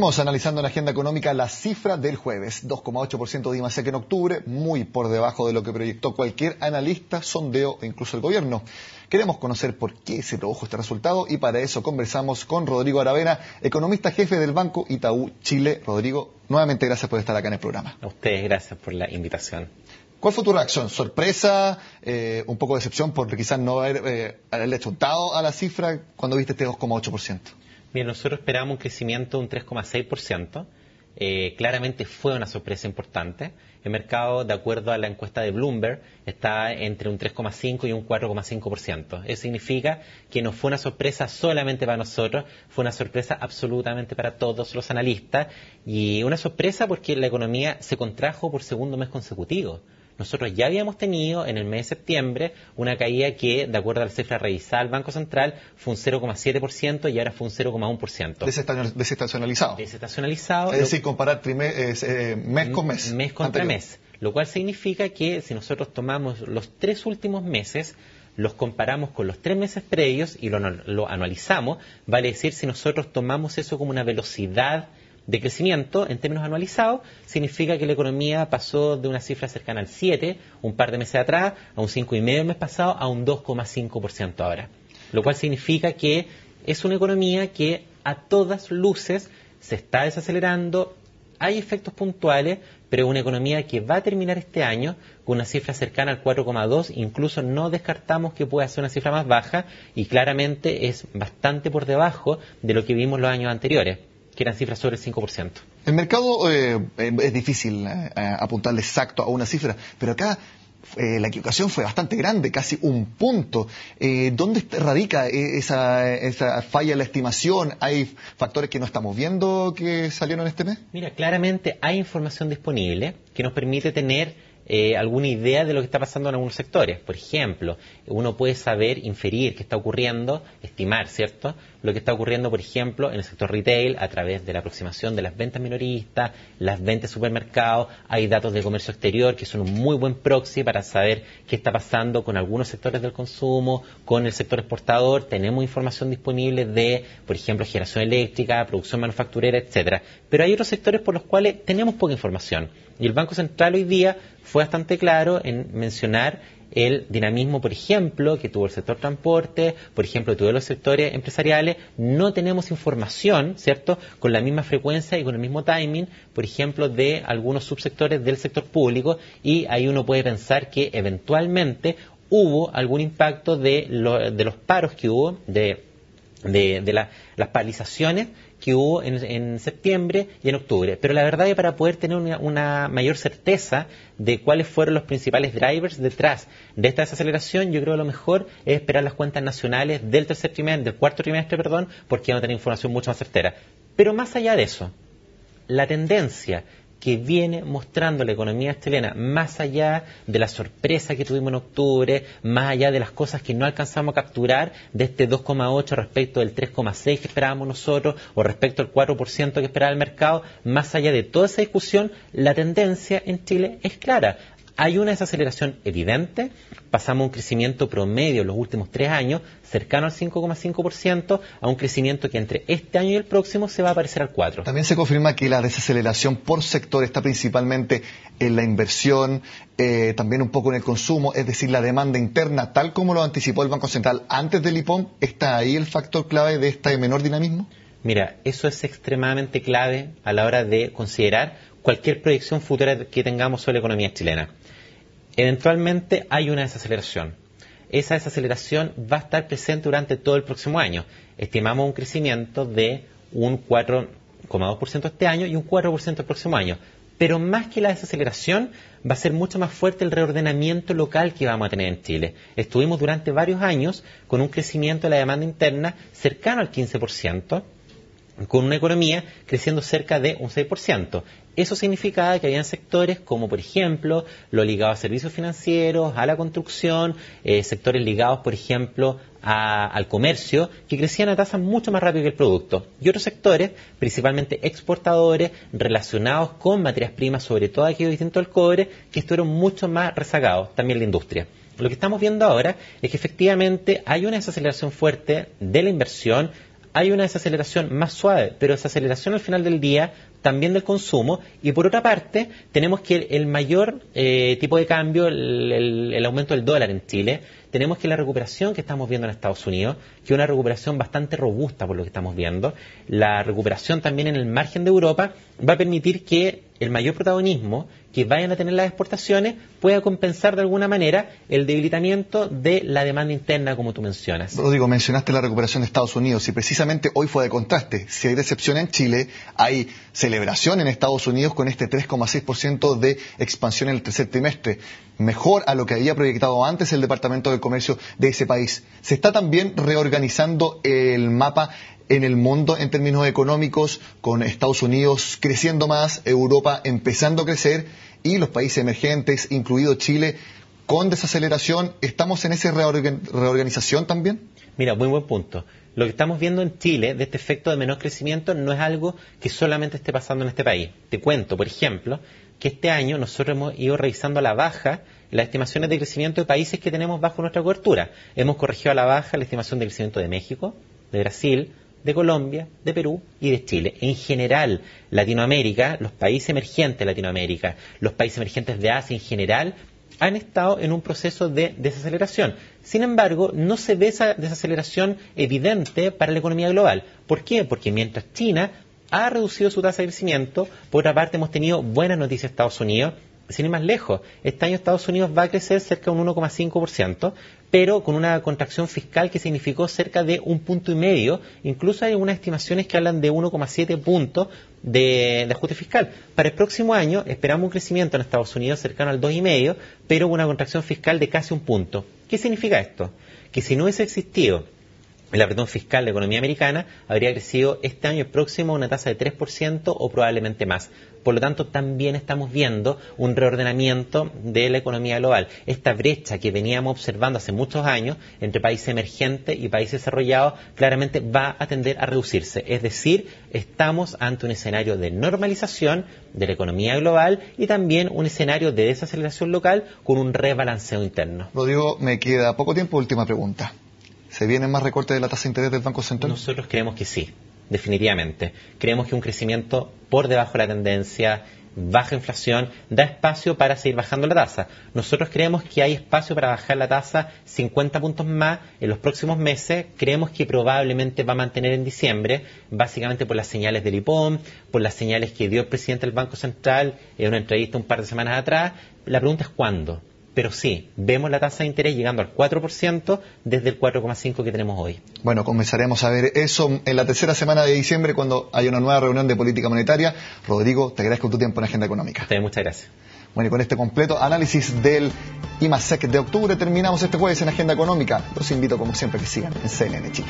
Seguimos analizando en la agenda económica la cifra del jueves, 2,8% de IMASEC en octubre, muy por debajo de lo que proyectó cualquier analista, sondeo e incluso el gobierno. Queremos conocer por qué se produjo este resultado y para eso conversamos con Rodrigo Aravena, economista jefe del Banco Itaú Chile. Rodrigo, nuevamente gracias por estar acá en el programa. A ustedes gracias por la invitación. ¿Cuál fue tu reacción? ¿Sorpresa? ¿Un poco de decepción por quizás no haberle chuntado a la cifra cuando viste este 2,8%? Bien, nosotros esperábamos un crecimiento de un 3,6%. Claramente fue una sorpresa importante. El mercado, de acuerdo a la encuesta de Bloomberg, está entre un 3,5 y un 4,5%. Eso significa que no fue una sorpresa solamente para nosotros, fue una sorpresa absolutamente para todos los analistas. Y una sorpresa porque la economía se contrajo por segundo mes consecutivo. Nosotros ya habíamos tenido en el mes de septiembre una caída que, de acuerdo a la cifra revisada del Banco Central, fue un 0,7% y ahora fue un 0,1%. Desestacionalizado. Desestacionalizado. Es decir, comparar mes con mes. Mes contra mes. Lo cual significa que si nosotros tomamos los 3 últimos meses, los comparamos con los 3 meses previos y lo anualizamos, vale decir, si nosotros tomamos eso como una velocidad de crecimiento en términos anualizados, significa que la economía pasó de una cifra cercana al 7 un par de meses atrás, a un 5,5 el mes pasado, a un 2,5% ahora. Lo cual significa que es una economía que a todas luces se está desacelerando, hay efectos puntuales, pero es una economía que va a terminar este año con una cifra cercana al 4,2, incluso no descartamos que pueda ser una cifra más baja y claramente es bastante por debajo de lo que vimos los años anteriores, que eran cifras sobre el 5%. El mercado es difícil apuntarle exacto a una cifra, pero acá la equivocación fue bastante grande, casi un punto. ¿Dónde radica esa falla en la estimación? ¿Hay factores que no estamos viendo que salieron este mes? Mira, claramente hay información disponible que nos permite tener alguna idea de lo que está pasando en algunos sectores. Por ejemplo, uno puede saber, inferir qué está ocurriendo, estimar, ¿cierto?, lo que está ocurriendo, por ejemplo, en el sector retail a través de la aproximación de las ventas minoristas, las ventas de supermercados. Hay datos de comercio exterior que son un muy buen proxy para saber qué está pasando con algunos sectores del consumo, con el sector exportador. Tenemos información disponible de, por ejemplo, generación eléctrica, producción manufacturera, etcétera. Pero hay otros sectores por los cuales tenemos poca información. Y el Banco Central hoy día fue bastante claro en mencionar el dinamismo, por ejemplo, que tuvo el sector transporte, por ejemplo, que tuvo los sectores empresariales. No tenemos información, ¿cierto?, con la misma frecuencia y con el mismo timing, por ejemplo, de algunos subsectores del sector público, y ahí uno puede pensar que eventualmente hubo algún impacto de los paros que hubo, de las paralizaciones que hubo en septiembre y en octubre. Pero la verdad es que para poder tener una mayor certeza de cuáles fueron los principales drivers detrás de esta desaceleración, yo creo que lo mejor es esperar las cuentas nacionales del cuarto trimestre, porque vamos a tener información mucho más certera. Pero más allá de eso, la tendencia que viene mostrando la economía chilena, más allá de la sorpresa que tuvimos en octubre, más allá de las cosas que no alcanzamos a capturar de este 2,8 respecto del 3,6 que esperábamos nosotros, o respecto al 4% que esperaba el mercado, más allá de toda esa discusión, la tendencia en Chile es clara. Hay una desaceleración evidente, pasamos un crecimiento promedio en los últimos 3 años, cercano al 5,5%, a un crecimiento que entre este año y el próximo se va a parecer al 4%. También se confirma que la desaceleración por sector está principalmente en la inversión, también un poco en el consumo, es decir, la demanda interna, tal como lo anticipó el Banco Central antes del IPOM. ¿Está ahí el factor clave de este menor dinamismo? Mira, eso es extremadamente clave a la hora de considerar cualquier proyección futura que tengamos sobre la economía chilena. Eventualmente hay una desaceleración. Esa desaceleración va a estar presente durante todo el próximo año. Estimamos un crecimiento de un 4,2% este año y un 4% el próximo año. Pero más que la desaceleración, va a ser mucho más fuerte el reordenamiento local que vamos a tener en Chile. Estuvimos durante varios años con un crecimiento de la demanda interna cercano al 15%, con una economía creciendo cerca de un 6%. Eso significaba que habían sectores como, por ejemplo, lo ligado a servicios financieros, a la construcción, sectores ligados, por ejemplo, al comercio, que crecían a tasas mucho más rápido que el producto. Y otros sectores, principalmente exportadores, relacionados con materias primas, sobre todo aquello distinto al cobre, que estuvieron mucho más rezagados, también la industria. Lo que estamos viendo ahora es que efectivamente hay una desaceleración fuerte de la inversión, hay una desaceleración más suave, pero desaceleración al final del día también del consumo. Y por otra parte, tenemos que el mayor tipo de cambio, el aumento del dólar en Chile, tenemos que la recuperación que estamos viendo en Estados Unidos, que es una recuperación bastante robusta por lo que estamos viendo, la recuperación también en el margen de Europa, va a permitir que el mayor protagonismo que vayan a tener las exportaciones pueda compensar de alguna manera el debilitamiento de la demanda interna, como tú mencionas. Rodrigo, mencionaste la recuperación de Estados Unidos y precisamente hoy fue de contraste. Si hay decepción en Chile, hay celebración en Estados Unidos con este 3,6% de expansión en el tercer trimestre, mejor a lo que había proyectado antes el Departamento de Comercio de ese país. Se está también reorganizando el mapa en el mundo en términos económicos, con Estados Unidos creciendo más, Europa empezando a crecer y los países emergentes, incluido Chile, con desaceleración. ¿Estamos en esa reorganización también? Mira, muy buen punto. Lo que estamos viendo en Chile de este efecto de menor crecimiento no es algo que solamente esté pasando en este país. Te cuento, por ejemplo, que este año nosotros hemos ido revisando a la baja las estimaciones de crecimiento de países que tenemos bajo nuestra cobertura. Hemos corregido a la baja la estimación de crecimiento de México, de Brasil, de Colombia, de Perú y de Chile. En general, Latinoamérica, los países emergentes de Latinoamérica, los países emergentes de Asia en general, han estado en un proceso de desaceleración. Sin embargo, no se ve esa desaceleración evidente para la economía global. ¿Por qué? Porque mientras China ha reducido su tasa de crecimiento, por otra parte hemos tenido buenas noticias en Estados Unidos. Sin ir más lejos, este año Estados Unidos va a crecer cerca de un 1,5%, pero con una contracción fiscal que significó cerca de 1,5 puntos. Incluso hay unas estimaciones que hablan de 1,7 puntos de ajuste fiscal. Para el próximo año esperamos un crecimiento en Estados Unidos cercano al 2,5%, pero con una contracción fiscal de casi 1 punto. ¿Qué significa esto? Que si no hubiese existido el apretón fiscal de la economía americana, habría crecido este año próximo a una tasa de 3% o probablemente más. Por lo tanto, también estamos viendo un reordenamiento de la economía global. Esta brecha que veníamos observando hace muchos años entre países emergentes y países desarrollados claramente va a tender a reducirse. Es decir, estamos ante un escenario de normalización de la economía global y también un escenario de desaceleración local con un rebalanceo interno. Rodrigo, me queda poco tiempo. Última pregunta. ¿Se vienen más recortes de la tasa de interés del Banco Central? Nosotros creemos que sí, definitivamente. Creemos que un crecimiento por debajo de la tendencia, baja inflación, da espacio para seguir bajando la tasa. Nosotros creemos que hay espacio para bajar la tasa 50 puntos más en los próximos meses. Creemos que probablemente va a mantener en diciembre, básicamente por las señales del IPOM, por las señales que dio el presidente del Banco Central en una entrevista un par de semanas atrás. La pregunta es ¿cuándo? Pero sí, vemos la tasa de interés llegando al 4% desde el 4,5% que tenemos hoy. Bueno, comenzaremos a ver eso en la tercera semana de diciembre cuando haya una nueva reunión de política monetaria. Rodrigo, te agradezco tu tiempo en Agenda Económica. Muchas gracias. Bueno, y con este completo análisis del IMASEC de octubre terminamos este jueves en Agenda Económica. Los invito, como siempre, a que sigan en CNN Chile.